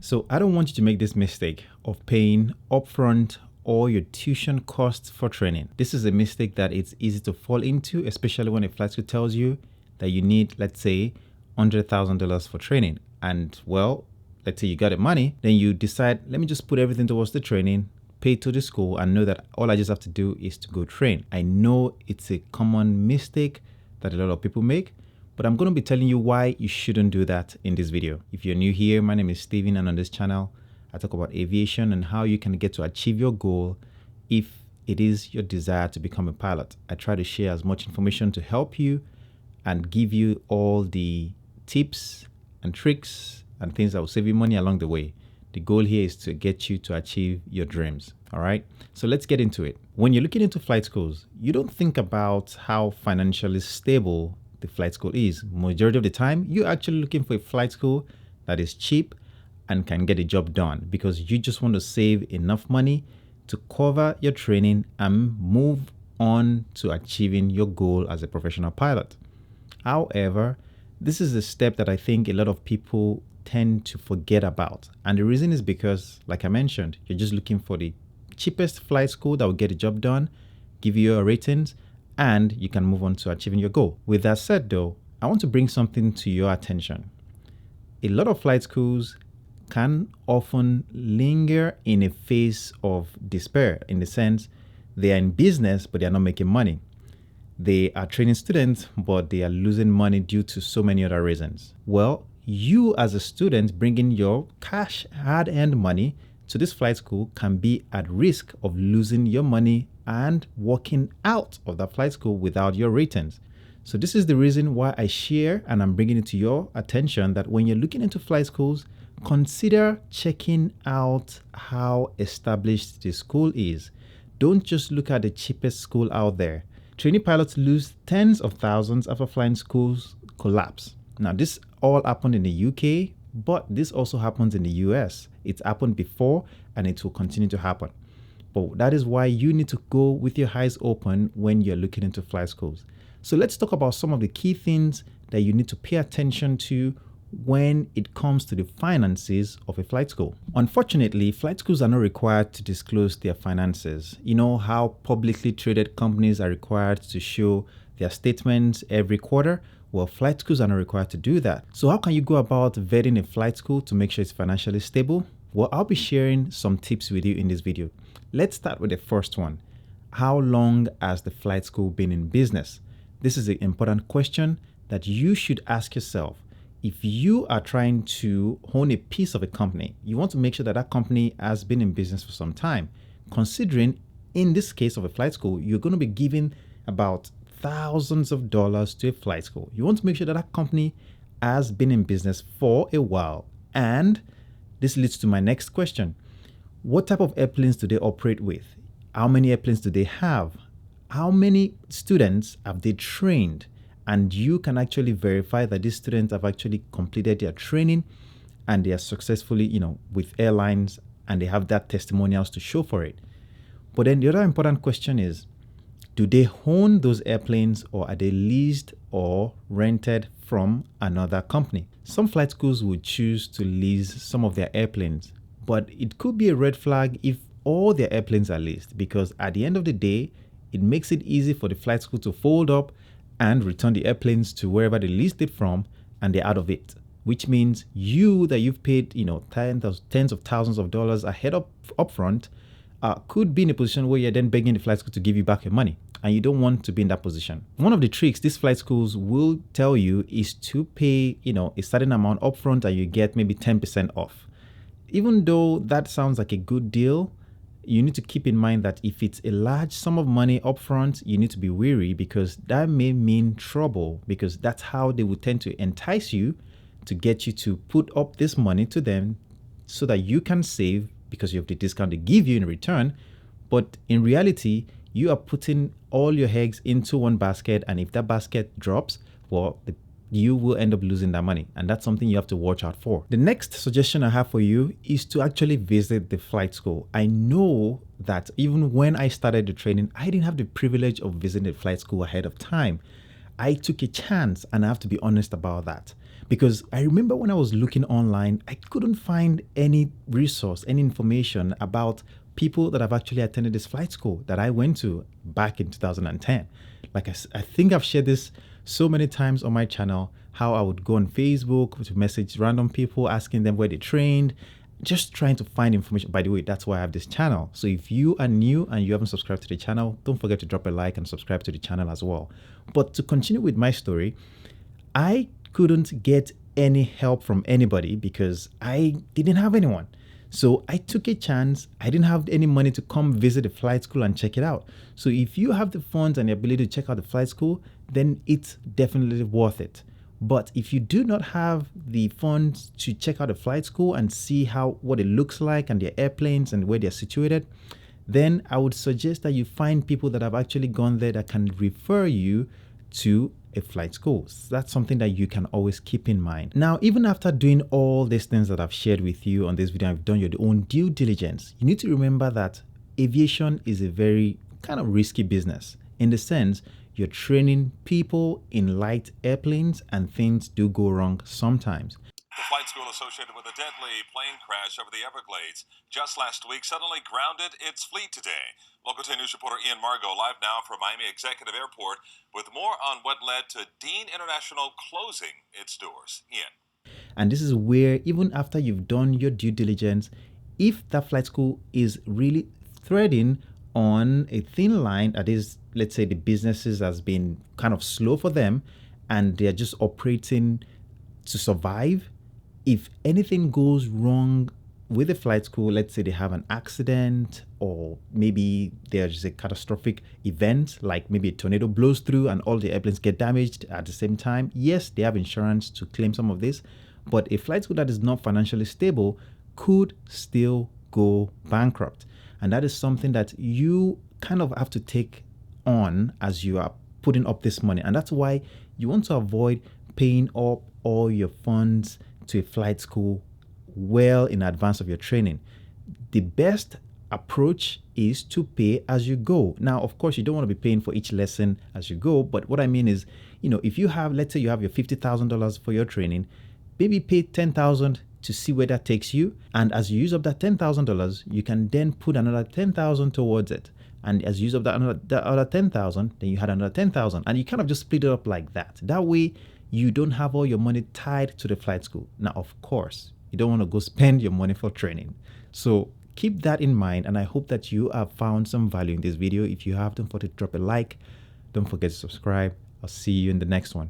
So I don't want you to make this mistake of paying upfront all your tuition costs for training. This is a mistake that it's easy to fall into, especially when a flight school tells you that you need, let's say, $100,000 for training. And well, let's say you got the money, then you decide, let me just put everything towards the training, pay to the school, and know that all I just have to do is to go train. I know it's a common mistake that a lot of people make, but I'm going to be telling you why you shouldn't do that in this video. If you're new here, my name is Steven, and on this channel, I talk about aviation and how you can get to achieve your goal if it is your desire to become a pilot. I try to share as much information to help you and give you all the tips and tricks and things that will save you money along the way. The goal here is to get you to achieve your dreams. All right. So let's get into it. When you're looking into flight schools, you don't think about how financially stable the flight school is. Majority of the time, you're actually looking for a flight school that is cheap and can get the job done because you just want to save enough money to cover your training and move on to achieving your goal as a professional pilot. However, this is a step that I think a lot of people tend to forget about. And the reason is because, like I mentioned, you're just looking for the cheapest flight school that will get the job done, give you your ratings, and you can move on to achieving your goal. With that said though, I want to bring something to your attention. A lot of flight schools can often linger in a phase of despair, in the sense they are in business, but they are not making money. They are training students, but they are losing money due to so many other reasons. Well, you as a student bringing your cash, hard-earned money to this flight school can be at risk of losing your money and walking out of that flight school without your ratings. So this is the reason why I share and I'm bringing it to your attention that when you're looking into flight schools, consider checking out how established the school is. Don't just look at the cheapest school out there. Trainee pilots lose tens of thousands after flying schools collapse. Now, this all happened in the UK, but this also happens in the US. It's happened before and it will continue to happen. But that is why you need to go with your eyes open when you're looking into flight schools. So let's talk about some of the key things that you need to pay attention to when it comes to the finances of a flight school. Unfortunately, flight schools are not required to disclose their finances. You know how publicly traded companies are required to show their statements every quarter? Well, flight schools are not required to do that. So how can you go about vetting a flight school to make sure it's financially stable? Well, I'll be sharing some tips with you in this video. Let's start with the first one. How long has the flight school been in business? This is an important question that you should ask yourself. If you are trying to own a piece of a company, you want to make sure that that company has been in business for some time. Considering in this case of a flight school, you're going to be giving about thousands of dollars to a flight school. You want to make sure that that company has been in business for a while. And this leads to my next question. What type of airplanes do they operate with? How many airplanes do they have? How many students have they trained? And you can actually verify that these students have actually completed their training and they are successfully, with airlines, and they have that testimonials to show for it. But then the other important question is, do they own those airplanes or are they leased or rented from another company? Some flight schools would choose to lease some of their airplanes, but it could be a red flag if all their airplanes are leased, because at the end of the day, it makes it easy for the flight school to fold up and return the airplanes to wherever they leased it from, and they're out of it. Which means you that you've paid, tens of thousands of dollars ahead upfront, could be in a position where you're then begging the flight school to give you back your money, and you don't want to be in that position. One of the tricks these flight schools will tell you is to pay, a certain amount upfront, and you get maybe 10% off. Even though that sounds like a good deal, you need to keep in mind that if it's a large sum of money upfront, you need to be wary, because that may mean trouble, because that's how they would tend to entice you to get you to put up this money to them so that you can save because you have the discount they give you in return. But in reality, you are putting all your eggs into one basket, and if that basket drops, well, you will end up losing that money, and that's something you have to watch out for. The next suggestion I have for you is to actually visit the flight school. I know that even when I started the training, I didn't have the privilege of visiting the flight school ahead of time. I took a chance, and I have to be honest about that. Because I remember when I was looking online, I couldn't find any resource, any information about people that have actually attended this flight school that I went to back in 2010. Like I think I've shared this so many times on my channel, how I would go on Facebook to message random people, asking them where they trained, just trying to find information. By the way, that's why I have this channel. So if you are new and you haven't subscribed to the channel, don't forget to drop a like and subscribe to the channel as well. But to continue with my story, I couldn't get any help from anybody because I didn't have anyone. So I took a chance. I didn't have any money to come visit the flight school and check it out. So if you have the funds and the ability to check out the flight school, then it's definitely worth it. But if you do not have the funds to check out the flight school and see what it looks like and their airplanes and where they're situated, then I would suggest that you find people that have actually gone there that can refer you to a flight school. So that's something that you can always keep in mind. Now, even after doing all these things that I've shared with you on this video, I've done your own due diligence. You need to remember that aviation is a very kind of risky business in the sense you're training people in light airplanes and things do go wrong sometimes. The flight school associated with a deadly plane crash over the Everglades just last week suddenly grounded its fleet today. Local 10 News reporter Ian Margot live now from Miami Executive Airport with more on what led to Dean International closing its doors. Ian. And this is where, even after you've done your due diligence, if that flight school is really threading on a thin line, that is, let's say the businesses has been kind of slow for them and they're just operating to survive, if anything goes wrong with the flight school, let's say they have an accident or maybe there's a catastrophic event, like maybe a tornado blows through and all the airplanes get damaged at the same time, yes, they have insurance to claim some of this, but a flight school that is not financially stable could still go bankrupt. And that is something that you kind of have to take on as you are putting up this money. And that's why you want to avoid paying up all your funds to a flight school well in advance of your training. The best approach is to pay as you go. Now, of course, you don't want to be paying for each lesson as you go, but what I mean is, if you have, let's say you have your $50,000 for your training, maybe pay $10,000 to see where that takes you. And as you use up that $10,000, you can then put another $10,000 towards it. And as you use up that other $10,000, then you had another $10,000, and you kind of just split it up like that. That way, you don't have all your money tied to the flight school. Now, of course, you don't want to go spend your money for training. So keep that in mind, and I hope that you have found some value in this video. If you have, don't forget to drop a like. Don't forget to subscribe. I'll see you in the next one.